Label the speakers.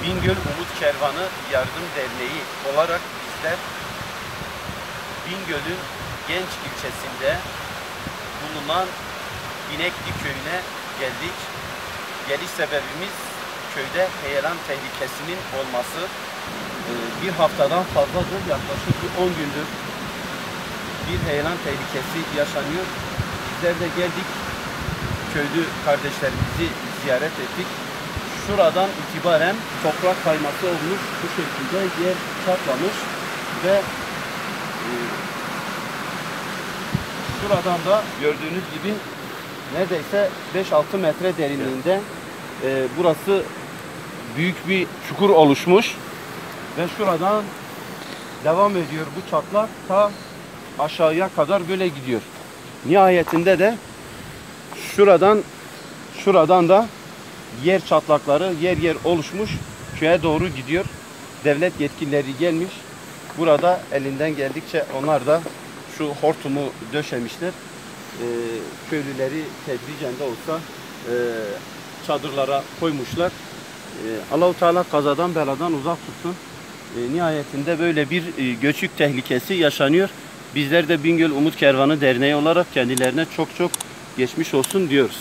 Speaker 1: Bingöl Umut Kervanı Yardım Derneği olarak bizler Bingöl'ün Genç ilçesinde bulunan Binekli köyüne geldik. Geliş sebebimiz köyde heyelan tehlikesinin olması. Bir haftadan fazladır, yaklaşık 10 gündür bir heyelan tehlikesi yaşanıyor. Bizler de geldik, köylü kardeşlerimizi ziyaret ettik. Şuradan itibaren toprak kayması olmuş, bu şekilde yer çatlamış ve şuradan da gördüğünüz gibi neredeyse 5-6 metre derinliğinde burası büyük bir çukur oluşmuş ve şuradan devam ediyor bu çatlak, ta aşağıya kadar böyle gidiyor. Nihayetinde de şuradan da yer çatlakları yer yer oluşmuş, köye doğru gidiyor. Devlet yetkilileri gelmiş. Burada elinden geldikçe onlar da şu hortumu döşemişler. Köylüleri tedricen de olsa çadırlara koymuşlar. Allah-u Teala kazadan beladan uzak tutsun. Nihayetinde böyle bir göçük tehlikesi yaşanıyor. Bizler de Bingöl Umut Kervanı Derneği olarak kendilerine çok geçmiş olsun diyoruz.